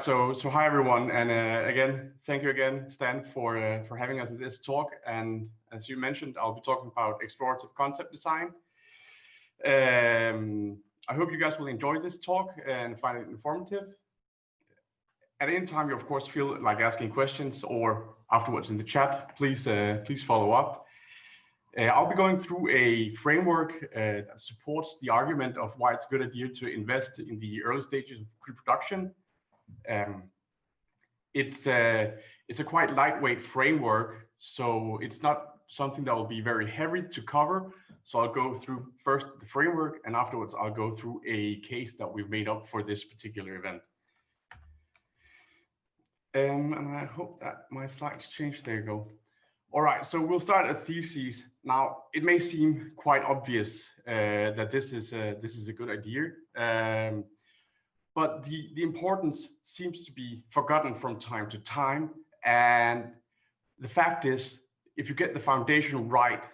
So hi everyone, and again, thank you again, Stan, for having us at this talk. And as you mentioned, I'll be talking about explorative concept design. I hope you guys will enjoy this talk and find it informative. At any time, you of course feel like asking questions, or afterwards in the chat, please follow up. I'll be going through a framework that supports the argument of why it's a good idea to invest in the early stages of pre-production. It's a quite lightweight framework, so it's not something that will be very heavy to cover. So I'll go through first the framework, and afterwards I'll go through a case that we've made up for this particular event. And I hope that my slides changed. There you go. All right, so we'll start at theses. Now, it may seem quite obvious that this is a good idea, but the importance seems to be forgotten from time to time. And the fact is, if you get the foundation right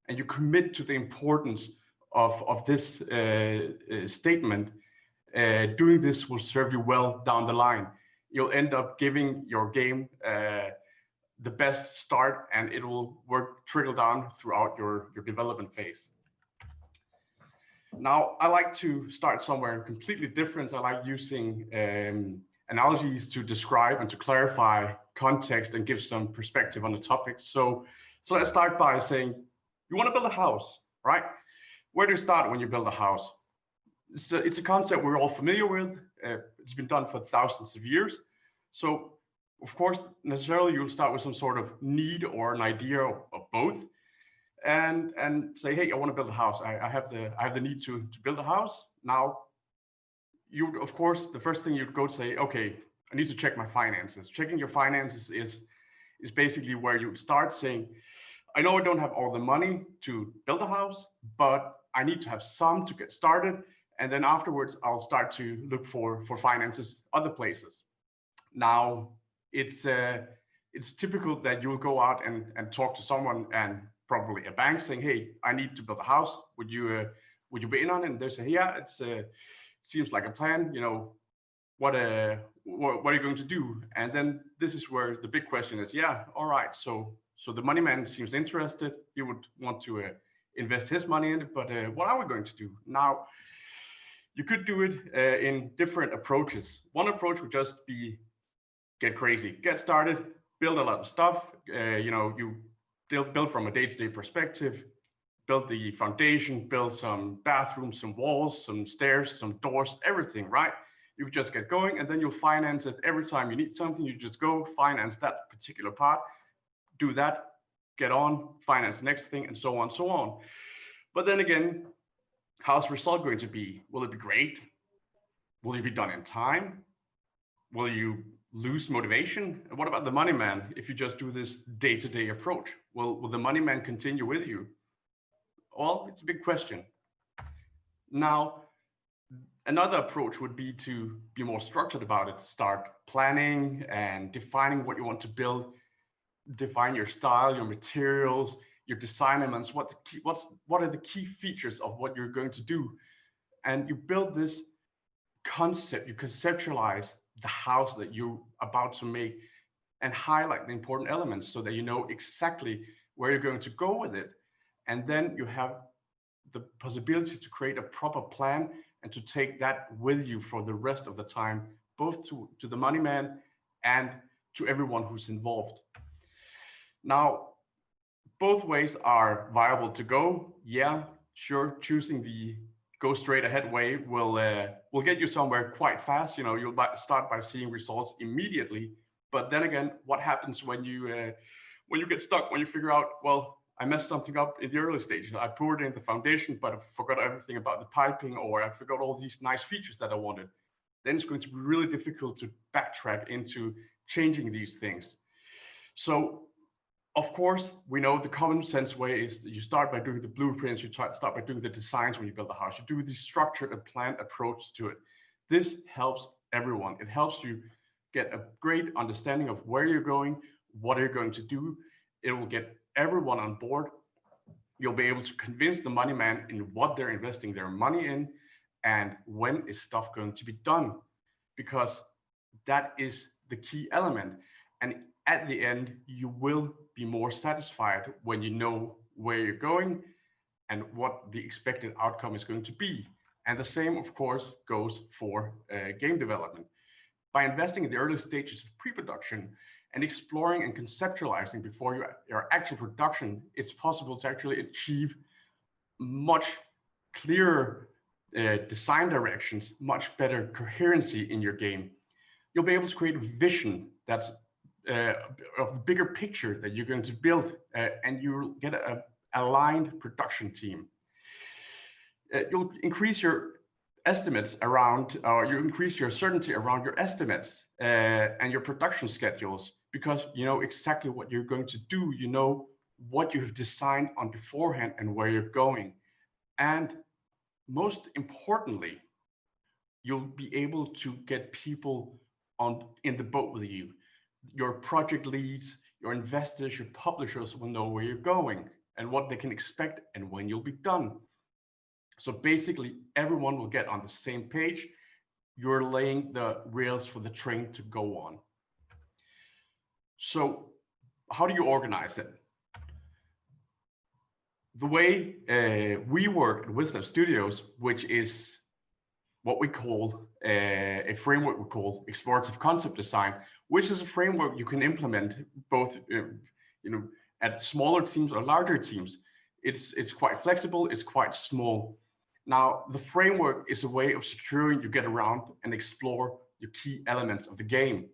and you commit to the importance of this statement, doing this will serve you well down the line. You'll end up giving your game the best start, and it will trickle down throughout your development phase. Now, I like to start somewhere completely different. I like using analogies to describe and to clarify context and give some perspective on the topic. So let's start by saying, you want to build a house, right? Where do you start when you build a house? It's a concept we're all familiar with. It's been done for thousands of years. So, of course, necessarily you'll start with some sort of need or an idea of both, and say, hey, I want to build a house. I have the need to build a house. Now, you of course the first thing you'd go to say, okay, I need to check my finances. Checking your finances is basically where you start saying, I know I don't have all the money to build a house, but I need to have some to get started, and then afterwards I'll start to look for finances other places. Now, it's typical that you'll go out and talk to someone, and probably a bank, saying, hey, I need to build a house. Would you be in on it? And they say, yeah, it seems like a plan. You know, what are you going to do? And then this is where the big question is, yeah, all right. So the money man seems interested. He would want to invest his money in it, but what are we going to do? Now, you could do it in different approaches. One approach would just be get crazy, get started, build a lot of stuff. You build from a day-to-day perspective, build the foundation, build some bathrooms, some walls, some stairs, some doors, everything, right? You just get going, and then you'll finance it. Every time you need something, you just go finance that particular part, do that, get on, finance the next thing, and so on, so on. But then again, how's the result going to be? Will it be great? Will you be done in time? Will you lose motivation? And what about the money man if you just do this day-to-day approach? Will the money man continue with you? Well, it's a big question. Now, another approach would be to be more structured about it. Start planning and defining what you want to build. Define your style, your materials, your design elements. What are the key features of what you're going to do? And you build this concept. You conceptualize the house that you're about to make and highlight the important elements so that you know exactly where you're going to go with it. And then you have the possibility to create a proper plan and to take that with you for the rest of the time, both to the money man and to everyone who's involved. Now, both ways are viable to go. Yeah, sure, choosing the go straight ahead way will get you somewhere quite fast. You know, you'll start by seeing results immediately. But then again, what happens when you get stuck? When you figure out, well, I messed something up in the early stage. I poured in the foundation, but I forgot everything about the piping, or I forgot all these nice features that I wanted. Then it's going to be really difficult to backtrack into changing these things. So, of course, we know the common sense way is that you start by doing the blueprints, you start by doing the designs when you build a house, you do the structured and planned approach to it. This helps everyone. It helps you get a great understanding of where you're going, what you're going to do. It will get everyone on board. You'll be able to convince the money man in what they're investing their money in and when is stuff going to be done. Because that is the key element. And at the end, you will be more satisfied when you know where you're going and what the expected outcome is going to be. And the same, of course, goes for game development. By investing in the early stages of pre-production and exploring and conceptualizing before your actual production, it's possible to actually achieve much clearer design directions, much better coherency in your game. You'll be able to create a vision that's of the bigger picture that you're going to build, and you'll get an aligned production team. You'll increase your estimates around, or you increase your certainty around your estimates and your production schedules, because you know exactly what you're going to do. You know what you have designed on beforehand and where you're going. And most importantly, you'll be able to get people in the boat with you. Your project leads, your investors, your publishers will know where you're going and what they can expect and when you'll be done. So basically, everyone will get on the same page. You're laying the rails for the train to go on. So how do you organize it? The way we work at Vizlab Studios, which is what we call a framework we call Explorative Concept Design, which is a framework you can implement both at smaller teams or larger teams. It's quite flexible, it's quite small. Now, the framework is a way of securing you get around and explore your key elements of the game.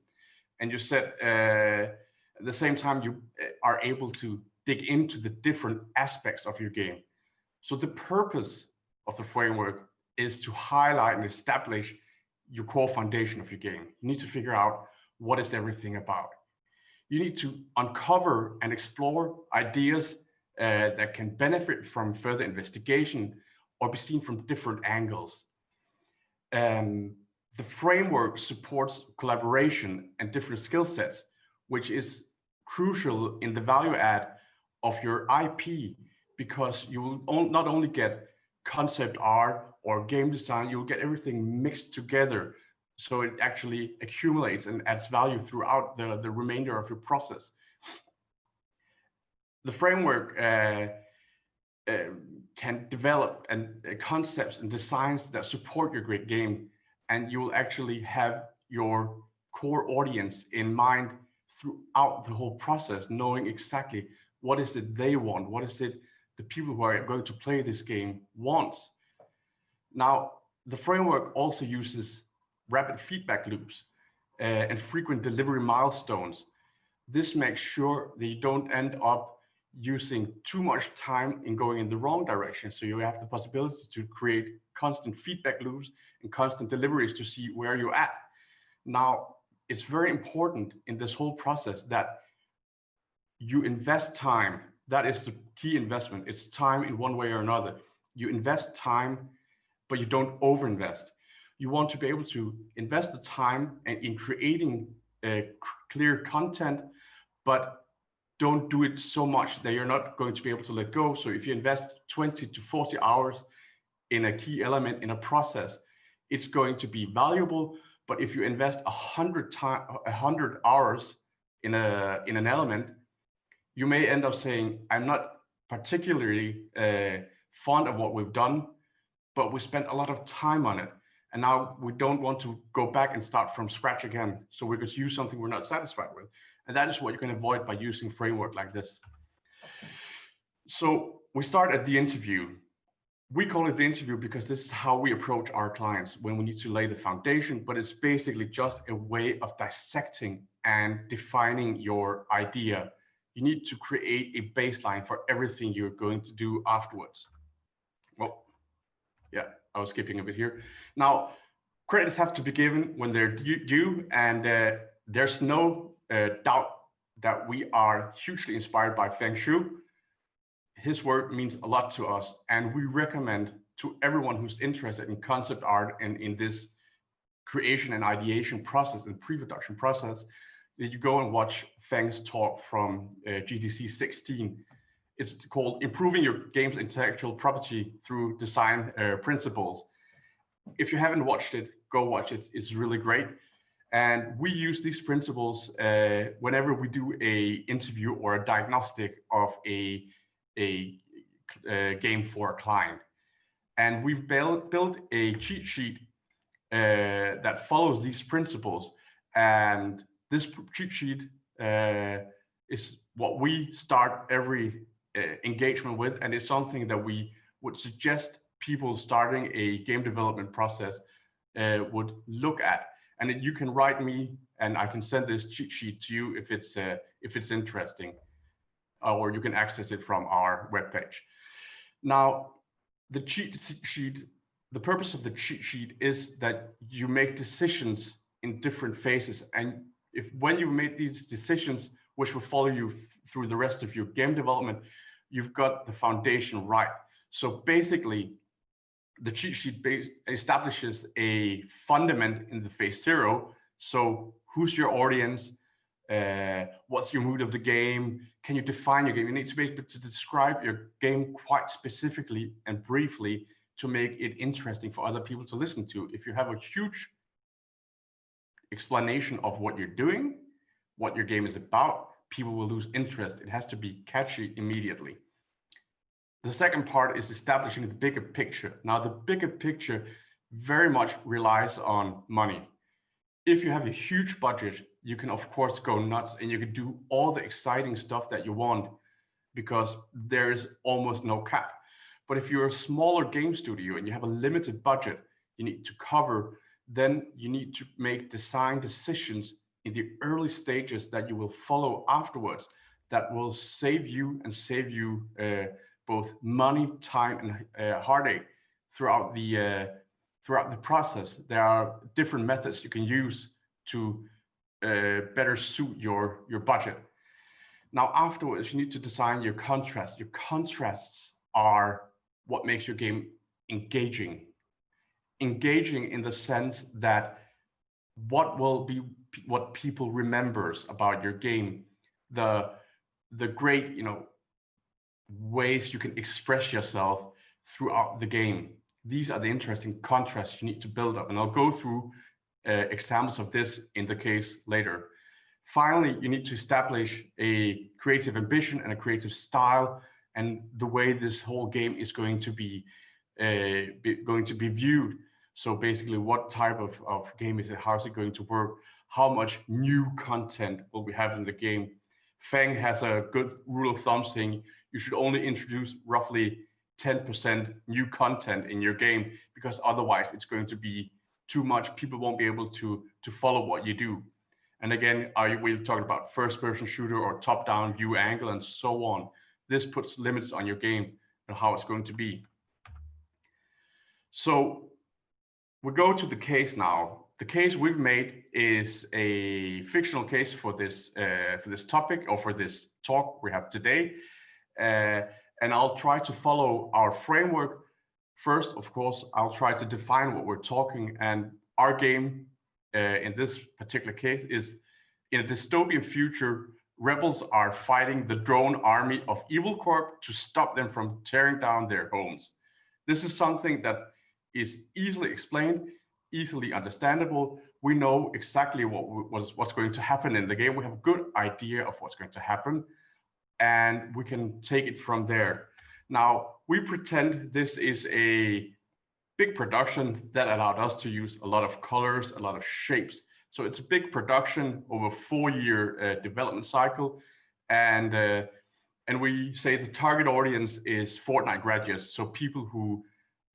And you said at the same time, you are able to dig into the different aspects of your game. So the purpose of the framework is to highlight and establish your core foundation of your game. You need to figure out what is everything about. You need to uncover and explore ideas that can benefit from further investigation or be seen from different angles. The framework supports collaboration and different skill sets, which is crucial in the value add of your IP, because you will not only get concept art or game design, you'll get everything mixed together. So it actually accumulates and adds value throughout the remainder of your process. The framework can develop concepts and designs that support your great game, and you will actually have your core audience in mind throughout the whole process, knowing exactly what is it they want, what is it the people who are going to play this game want. Now, the framework also uses rapid feedback loops and frequent delivery milestones. This makes sure that you don't end up using too much time in going in the wrong direction. So you have the possibility to create constant feedback loops and constant deliveries to see where you're at. Now, it's very important in this whole process that you invest time. That is the key investment. It's time in one way or another. You invest time, but you don't overinvest. You want to be able to invest the time in creating clear content, but don't do it so much that you're not going to be able to let go. So if you invest 20 to 40 hours in a key element in a process, it's going to be valuable. But if you invest 100 hours in an element, you may end up saying, I'm not particularly fond of what we've done, but we spent a lot of time on it. And now we don't want to go back and start from scratch again. So we're going to use something we're not satisfied with. And that is what you can avoid by using framework like this. So we start at the interview. We call it the interview because this is how we approach our clients when we need to lay the foundation, but it's basically just a way of dissecting and defining your idea. You need to create a baseline for everything you're going to do afterwards. Well, yeah, I was skipping a bit here. Now, credits have to be given when they're due, and there's no doubt that we are hugely inspired by Feng Shu. His work means a lot to us, and we recommend to everyone who's interested in concept art and in this creation and ideation process and pre-production process that you go and watch Feng's talk from GDC 16. It's called Improving Your Game's Intellectual Property Through Design Principles. If you haven't watched it, go watch it. It's really great. And we use these principles whenever we do a interview or a diagnostic of a game for a client. And we've built a cheat sheet that follows these principles. And this cheat sheet is what we start every engagement with, and it's something that we would suggest people starting a game development process would look at. And you can write me, and I can send this cheat sheet to you if it's interesting, or you can access it from our webpage. Now, the cheat sheet, the purpose of the cheat sheet is that you make decisions in different phases, and when you make these decisions, which will follow you through the rest of your game development, you've got the foundation right. So basically, the cheat sheet establishes a fundament in the phase 0. So who's your audience? What's your mood of the game? Can you define your game? You need to be able to describe your game quite specifically and briefly to make it interesting for other people to listen to. If you have a huge explanation of what you're doing, what your game is about, people will lose interest. It has to be catchy immediately. The second part is establishing the bigger picture. Now, the bigger picture very much relies on money. If you have a huge budget, you can of course go nuts and you can do all the exciting stuff that you want because there is almost no cap. But if you're a smaller game studio and you have a limited budget you need to cover, then you need to make design decisions in the early stages that you will follow afterwards that will save you both money, time, and heartache throughout the process. There are different methods you can use to better suit your budget. Now, afterwards, you need to design your contrasts. Your contrasts are what makes your game engaging. Engaging in the sense that what people remembers about your game, the great, ways you can express yourself throughout the game. These are the interesting contrasts you need to build up, and I'll go through examples of this in the case later. Finally, you need to establish a creative ambition and a creative style, and the way this whole game is going to be viewed. So basically, what type of game is it? How is it going to work? How much new content will we have in the game? FENG has a good rule of thumb saying you should only introduce roughly 10% new content in your game, because otherwise it's going to be too much. People won't be able to follow what you do. And again, we're talking about first-person shooter or top-down view angle and so on. This puts limits on your game and how it's going to be. So we go to the case now. The case we've made is a fictional case for this topic, or for this talk we have today. And I'll try to follow our framework. First, of course, I'll try to define what we're talking. And our game in this particular case is, in a dystopian future, rebels are fighting the drone army of evil CORP to stop them from tearing down their homes. This is something that is easily explained, easily understandable. We know exactly what's going to happen in the game. We have a good idea of what's going to happen, and we can take it from there. Now, we pretend this is a big production that allowed us to use a lot of colors, a lot of shapes. So it's a big production over a 4-year development cycle. And we say the target audience is Fortnite graduates. So people who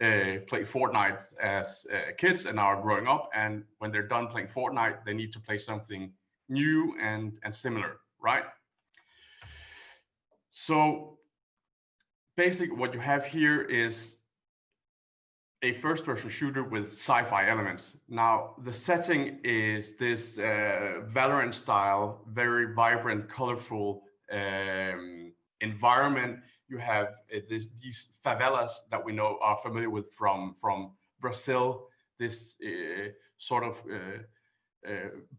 play Fortnite as kids and are growing up. And when they're done playing Fortnite, they need to play something new and similar, right? So basically what you have here is a first-person shooter with sci-fi elements. Now, the setting is this Valorant style, very vibrant, colorful environment. You have these favelas that we know are familiar with from Brazil, this sort of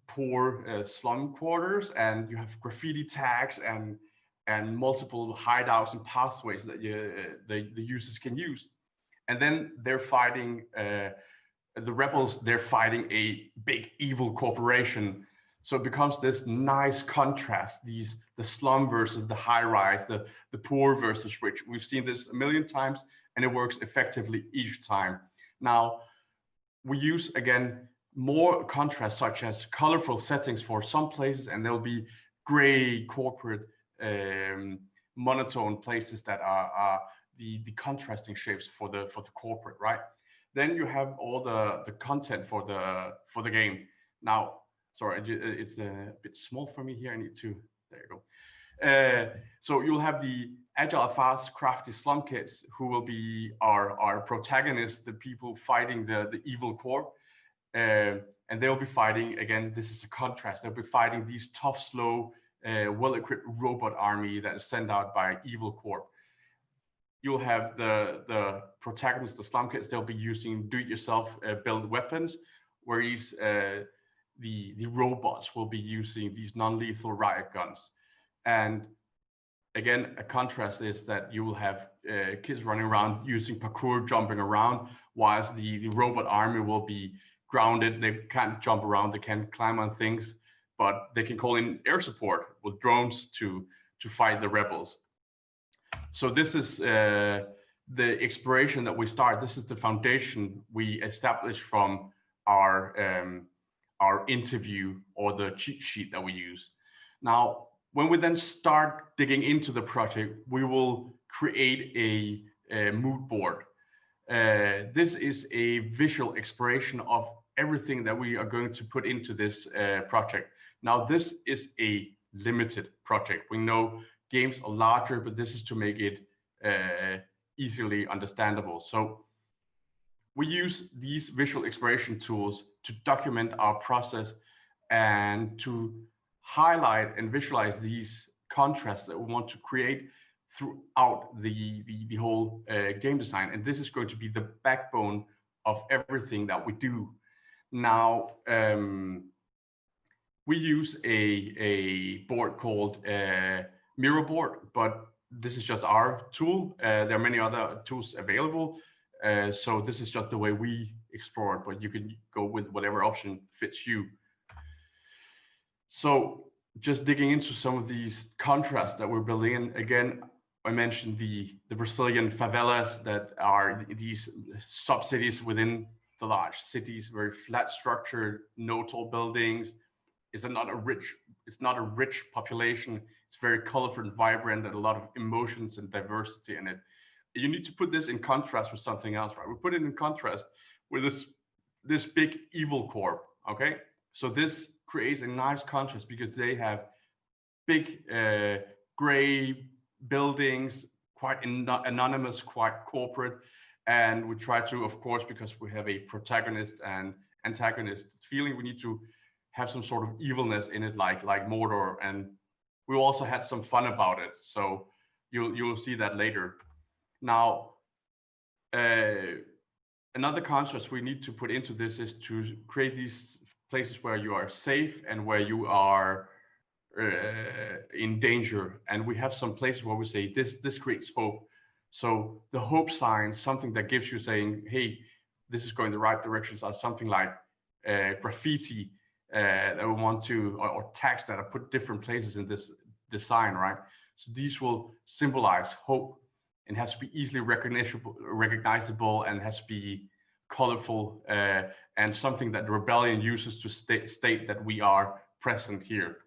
poor slum quarters, and you have graffiti tags and multiple hideouts and pathways that the users can use. And then they're fighting the rebels, they're fighting a big evil corporation. So it becomes this nice contrast, the slum versus the high rise, the poor versus rich. We've seen this a million times, and it works effectively each time. Now, we use, again, more contrast, such as colorful settings for some places, and there'll be gray, corporate, monotone places that are the contrasting shapes for the corporate, right? Then you have all the content for the game. Now, sorry, it's a bit small for me here. I need to, there you go. So you'll have the agile, fast, crafty slum kids who will be our protagonists, the people fighting the evil corp. And they'll be fighting, again, this is a contrast, they'll be fighting these tough, slow, well-equipped robot army that is sent out by evil corp. You'll have the protagonists, the slum kids, they'll be using do-it-yourself build weapons, whereas the robots will be using these non-lethal riot guns. And again, a contrast is that you will have kids running around using parkour, jumping around, whilst the robot army will be grounded. They can't jump around, they can't climb on things, but they can call in air support with drones to fight the rebels. So this is the exploration that we start. This is the foundation we establish from our interview or the cheat sheet that we use. Now, when we then start digging into the project, we will create a mood board. This is a visual exploration of everything that we are going to put into this project. Now, this is a limited project. We know games are larger, but this is to make it easily understandable. So we use these visual exploration tools to document our process and to highlight and visualize these contrasts that we want to create throughout the whole game design. And this is going to be the backbone of everything that we do. Now, we use a board called Miro board, but this is just our tool. There are many other tools available. So this is just the way we explore it, but you can go with whatever option fits you. So just digging into some of these contrasts that we're building in, again, I mentioned the Brazilian favelas that are these sub-cities within the large cities, very flat structured, no tall buildings. It's not a rich population. It's very colorful and vibrant, and a lot of emotions and diversity in it. You need to put this in contrast with something else, right? We put it in contrast with this big evil corp, okay? So this creates a nice contrast because they have big gray buildings, quite anonymous, quite corporate. And we try to, of course, because we have a protagonist and antagonist feeling, we need to have some sort of evilness in it, like Mordor. And we also had some fun about it. So you'll see that later. Now, another contrast we need to put into this is to create these places where you are safe and where you are in danger. And we have some places where we say this creates hope. So the hope sign, something that gives you saying, hey, this is going the right directions, are something like graffiti that we want to, or tags that are put different places in this design, right? So these will symbolize hope and has to be easily recognizable and has to be colorful and something that the rebellion uses to state that we are present here.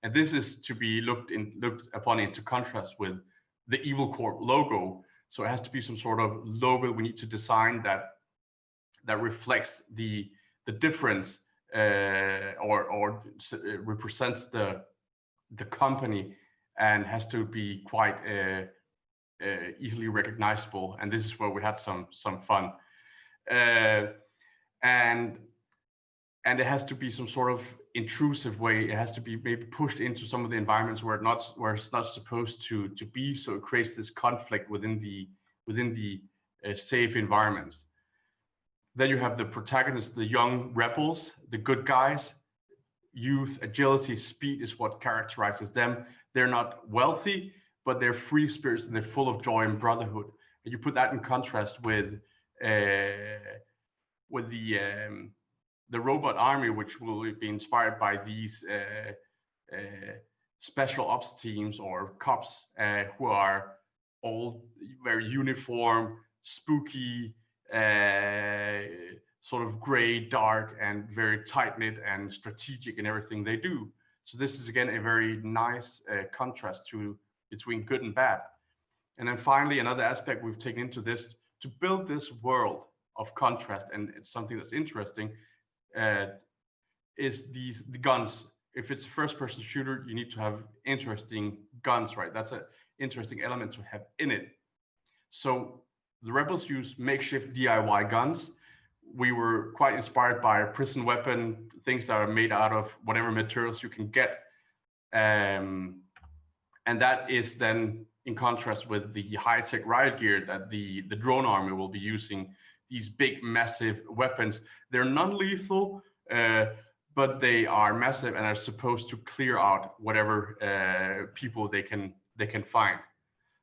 And this is to be looked upon into contrast with the Evil Corp logo. So it has to be some sort of logo we need to design that reflects the difference or represents the company and has to be quite easily recognizable. And this is where we had some fun. And it has to be some sort of intrusive way. It has to be maybe pushed into some of the environments where it's not supposed to be. So it creates this conflict within the safe environments. Then you have the protagonists, the young rebels, the good guys. Youth, agility, speed is what characterizes them. They're not wealthy, but they're free spirits and they're full of joy and brotherhood. And you put that in contrast with the robot army, which will be inspired by these special ops teams or cops who are all very uniform, spooky, sort of gray, dark, and very tight-knit and strategic in everything they do. So this is again a very nice contrast between good and bad. And then finally, another aspect we've taken into this to build this world of contrast, and it's something that's interesting, is the guns. If it's a first-person shooter, you need to have interesting guns, right? That's an interesting element to have in it. So the rebels use makeshift DIY guns. We were quite inspired by a prison weapon, things that are made out of whatever materials you can get. And that is then in contrast with the high-tech riot gear that the drone army will be using, these big, massive weapons. They're non-lethal, but they are massive and are supposed to clear out whatever people they can find.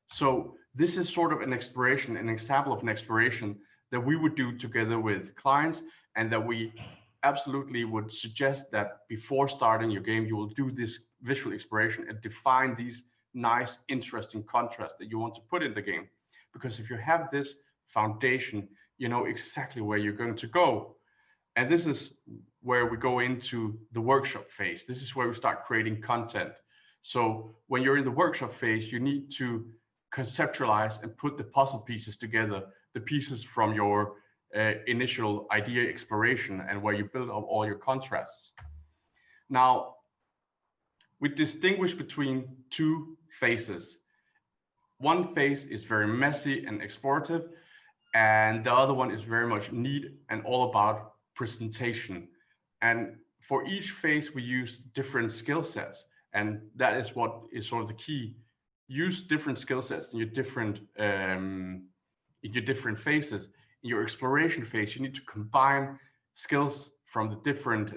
So this is sort of an example of an exploration that we would do together with clients, and that we absolutely would suggest that before starting your game, you will do this visual exploration and define these nice, interesting contrasts that you want to put in the game. Because if you have this foundation, you know exactly where you're going to go. And this is where we go into the workshop phase. This is where we start creating content. So when you're in the workshop phase, you need to conceptualize and put the puzzle pieces together, the pieces from your initial idea exploration and where you build up all your contrasts. Now, we distinguish between two phases. One phase is very messy and explorative, and the other one is very much neat and all about presentation. And for each phase, we use different skill sets, and that is what is sort of the key. Use different skill sets in your different phases. In your exploration phase, you need to combine skills from the different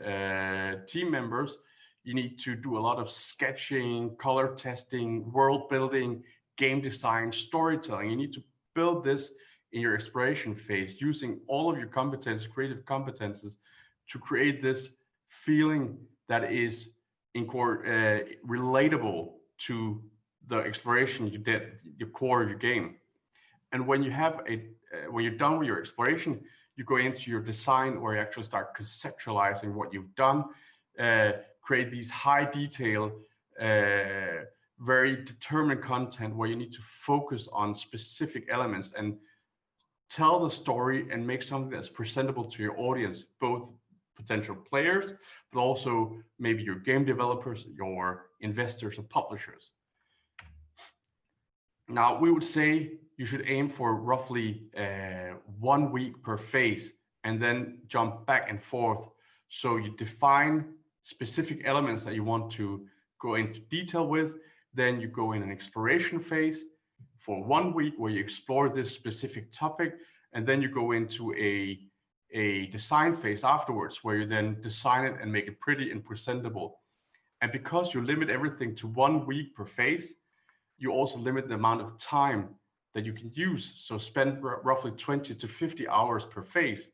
team members. You need to do a lot of sketching, color testing, world building, game design, storytelling. You need to build this in your exploration phase using all of your competences, creative competences, to create this feeling that is relatable to the exploration you did, the core of your game. And when you have when you're done with your exploration, you go into your design, where you actually start conceptualizing what you've done, create these high detail, very determined content where you need to focus on specific elements and tell the story and make something that's presentable to your audience, both potential players, but also maybe your game developers, your investors or publishers. Now, we would say you should aim for roughly 1 week per phase and then jump back and forth. So you define specific elements that you want to go into detail with. Then you go in an exploration phase for 1 week where you explore this specific topic. And then you go into a design phase afterwards where you then design it and make it pretty and presentable. And because you limit everything to 1 week per phase, you also limit the amount of time that you can use. So spend roughly 20 to 50 hours per phase.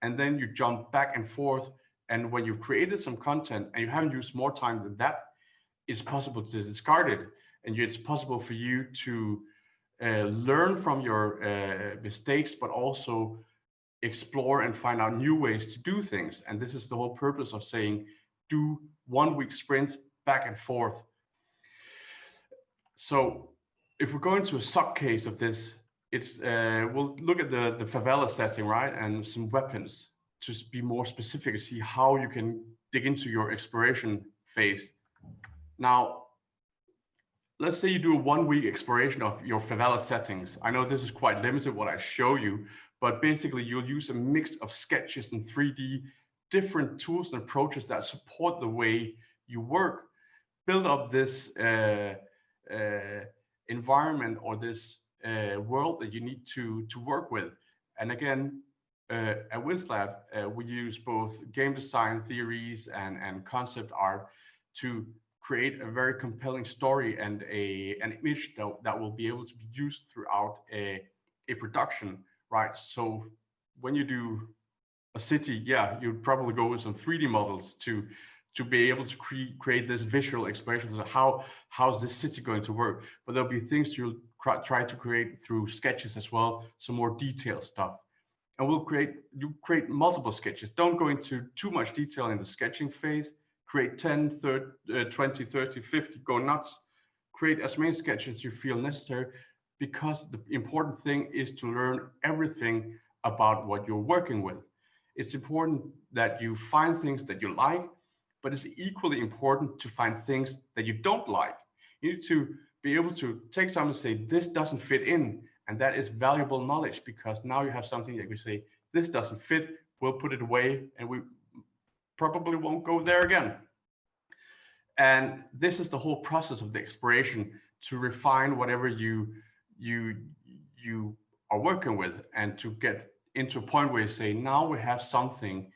And then you jump back and forth. And when you've created some content and you haven't used more time than that, it's possible to discard it. And it's possible for you to learn from your mistakes, but also explore and find out new ways to do things. And this is the whole purpose of saying, do 1 week sprints back and forth. So if we go into a sub case of this, it's we'll look at the FAVELA setting, right? And some weapons to be more specific and see how you can dig into your exploration phase. Now, let's say you do a 1 week exploration of your FAVELA settings. I know this is quite limited what I show you, but basically you'll use a mix of sketches and 3D, different tools and approaches that support the way you work. Build up this environment or this world that you need to work with. And again, at Vizlab, we use both game design theories and concept art to create a very compelling story and an image that will be able to be used throughout a production, right? So when you do a city, yeah, you'd probably go with some 3D models to be able to create this visual exploration of how's this city going to work. But there'll be things you'll try to create through sketches as well, some more detailed stuff. And you create multiple sketches. Don't go into too much detail in the sketching phase. Create 10, 30, 20, 30, 50, go nuts. Create as many sketches as you feel necessary, because the important thing is to learn everything about what you're working with. It's important that you find things that you like, but it's equally important to find things that you don't like. You need to be able to take something and say, this doesn't fit in. And that is valuable knowledge, because now you have something that you say, this doesn't fit, we'll put it away, and we probably won't go there again. And this is the whole process of the exploration, to refine whatever you are working with, and to get into a point where you say, now we have something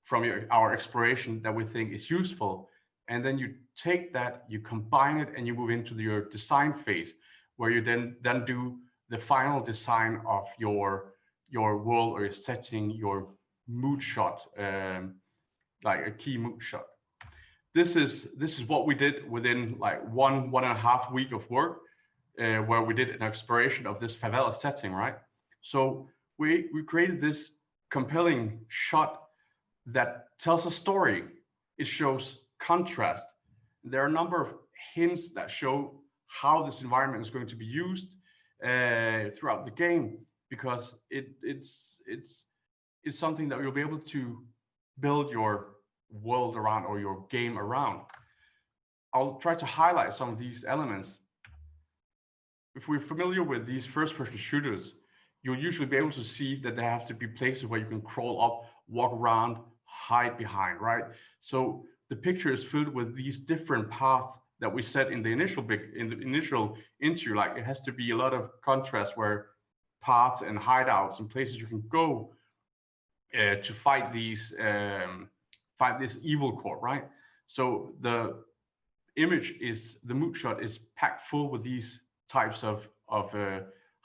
from our exploration that we think is useful. And then you take that, you combine it, and you move into your design phase, where you then do the final design of your world or your setting, your mood shot, like a key mood shot. This is what we did within like one and a half week of work, where we did an exploration of this favela setting, right? So we created this compelling shot that tells a story. It shows contrast. There are a number of hints that show how this environment is going to be used throughout the game, because it's something that you'll be able to build your world around, or your game around. I'll try to highlight some of these elements. If we're familiar with these first-person shooters, you'll usually be able to see that there have to be places where you can crawl up, walk around, hide behind, right? So the picture is filled with these different paths that we set in the initial interview. Like, it has to be a lot of contrast, where paths and hideouts and places you can go to fight these fight this evil corp, right? So the image is, the mood shot is packed full with these types of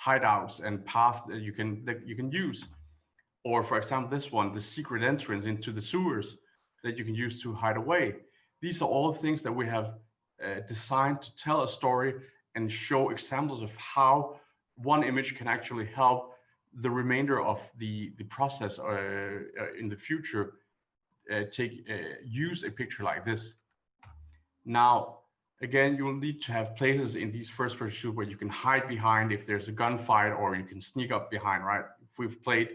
hideouts and paths that you can use. Or for example, this one, the secret entrance into the sewers that you can use to hide away. These are all things that we have designed to tell a story and show examples of how one image can actually help the remainder of the process in the future use a picture like this. Now, again, you will need to have places in these first-person shooters where you can hide behind if there's a gunfight, or you can sneak up behind, right? If we've played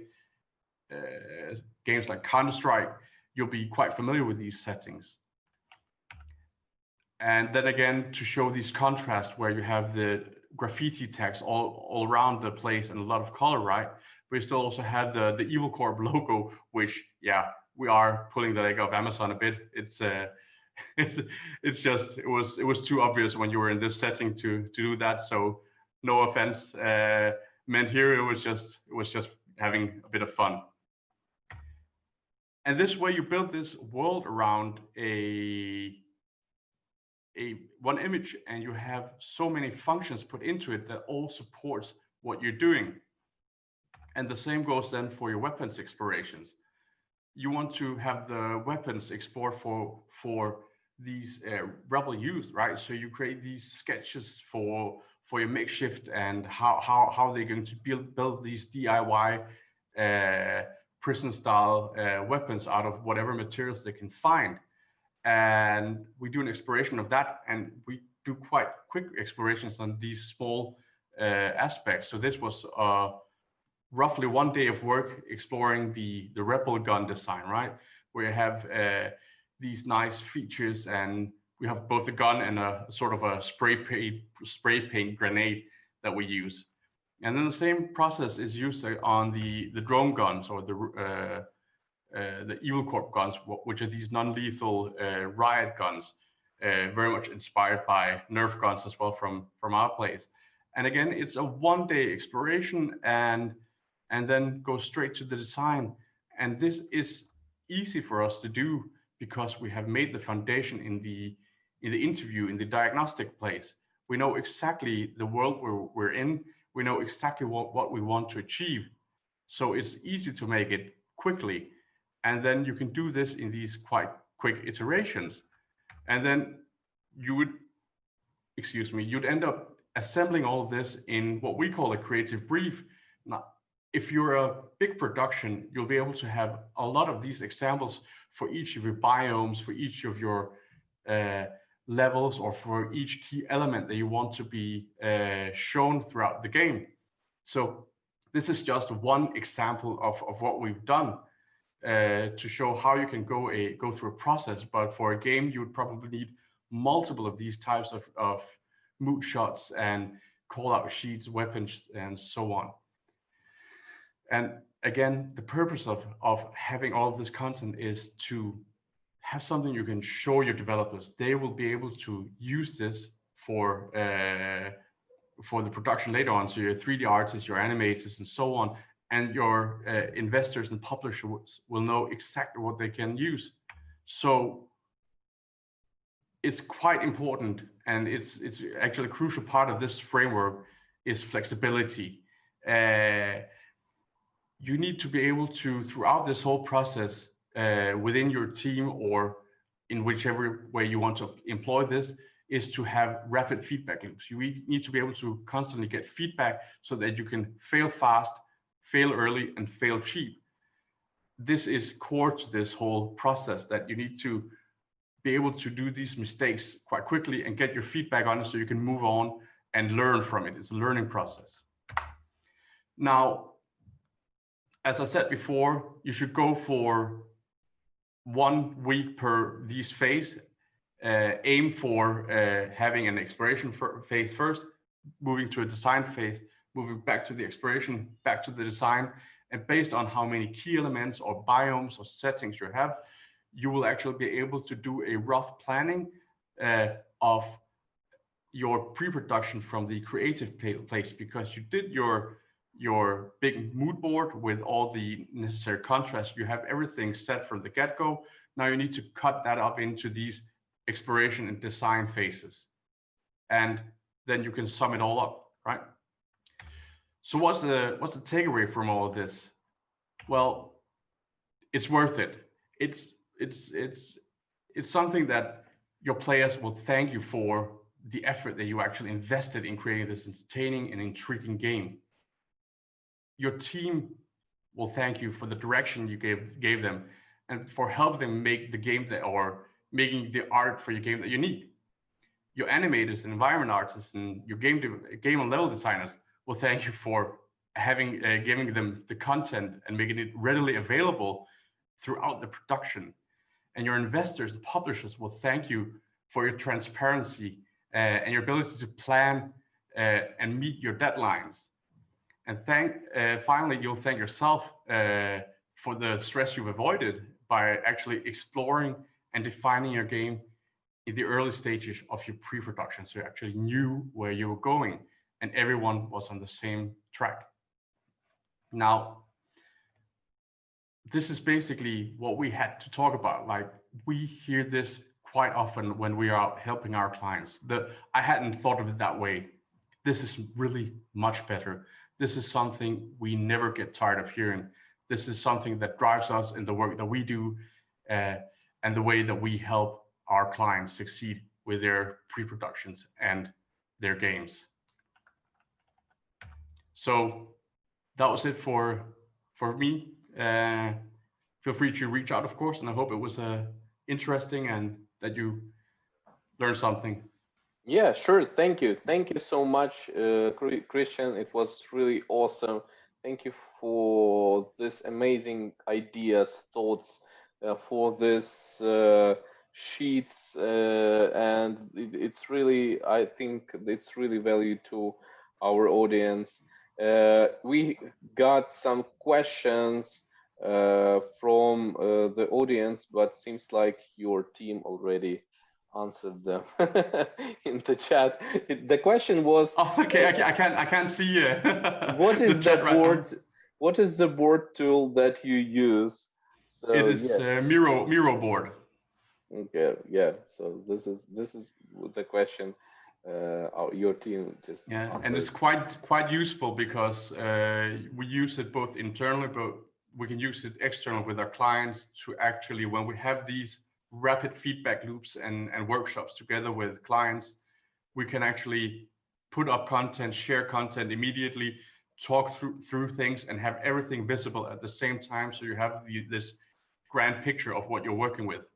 games like Counter-Strike, you'll be quite familiar with these settings. And then again, to show these contrasts where you have the graffiti text all around the place and a lot of color, right? But you still also have the Evil Corp logo, which, yeah, we are pulling the leg of Amazon a bit. It's just, it was too obvious when you were in this setting to do that. So no offense meant here. It was just having a bit of fun. And this way you build this world around one image, and you have so many functions put into it that all supports what you're doing. And the same goes then for your weapons explorations. You want to have the weapons explored for these rebel use, right? So you create these sketches for your makeshift, and how they're going to build these DIY prison style weapons out of whatever materials they can find. And we do an exploration of that, and we do quite quick explorations on these small aspects. So this was roughly 1 day of work exploring the rebel gun design, right? Where you have these nice features, and we have both a gun and a sort of a spray paint grenade that we use. And then the same process is used on the drone guns, or the Evil Corp guns, which are these non-lethal riot guns, very much inspired by Nerf guns as well from our place. And again, it's a 1 day exploration, and then go straight to the design. And this is easy for us to do because we have made the foundation in the interview, in the diagnostic place. We know exactly the world we're in. We know exactly what we want to achieve. So it's easy to make it quickly. And then you can do this in these quite quick iterations. And then you would, you'd end up assembling all of this in what we call a creative brief. Now, if you're a big production, you'll be able to have a lot of these examples for each of your biomes, for each of your levels, or for each key element that you want to be shown throughout the game. So this is just one example of what we've done to show how you can go through a process. But for a game, you would probably need multiple of these types of mood shots and call out sheets, weapons, and so on. And again, the purpose of having all of this content is to have something you can show your developers. They will be able to use this for the production later on. So your 3D artists, your animators, and so on, and your investors and publishers will know exactly what they can use. So it's quite important, and it's actually a crucial part of this framework is flexibility. You need to be able to, throughout this whole process, within your team or in whichever way you want to employ this, is to have rapid feedback loops. You need to be able to constantly get feedback so that you can fail fast, fail early, and fail cheap. This is core to this whole process, that you need to be able to do these mistakes quite quickly and get your feedback on it so you can move on and learn from it. It's a learning process. Now, as I said before, you should go for 1 week per these phase. Aim for having an exploration phase first, moving to a design phase, moving back to the exploration, back to the design, and based on how many key elements or biomes or settings you have, you will actually be able to do a rough planning of your pre-production from the creative place, because you did your big mood board with all the necessary contrast. You have everything set from the get-go. Now you need to cut that up into these exploration and design phases, and then you can sum it all up, right? So what's the takeaway from all of this? Well, it's worth it. It's something that your players will thank you for, the effort that you actually invested in creating this entertaining and intriguing game. Your team will thank you for the direction you gave them and for helping them make the game or making the art for your game that you need. Your animators and environment artists and your game and level designers will thank you for giving them the content and making it readily available throughout the production. And your investors and publishers will thank you for your transparency and your ability to plan and meet your deadlines. And finally, you'll thank yourself for the stress you've avoided by actually exploring and defining your game in the early stages of your pre-production. So you actually knew where you were going and everyone was on the same track. Now, this is basically what we had to talk about. Like, we hear this quite often when we are out helping our clients. I hadn't thought of it that way. This is really much better. This is something we never get tired of hearing. This is something that drives us in the work that we do and the way that we help our clients succeed with their pre-productions and their games. So that was it for me. Feel free to reach out, of course, and I hope it was interesting and that you learned something. Yeah, sure. Thank you. Thank you so much, Christian. It was really awesome. Thank you for this amazing ideas, thoughts for this sheets, and it's really, I think it's really value to our audience. We got some questions from the audience, but seems like your team already answered them in the chat. The question was, oh, okay, I can't see what is the board right, what is the board tool that you use? So it is Miro board. Okay, yeah, so this is the question your team just answered. answered. And it's quite useful because we use it both internally we can use it external with our clients to actually, when we have these rapid feedback loops and workshops together with clients, we can actually put up content, share content immediately, talk through things, and have everything visible at the same time. So you have this grand picture of what you're working with.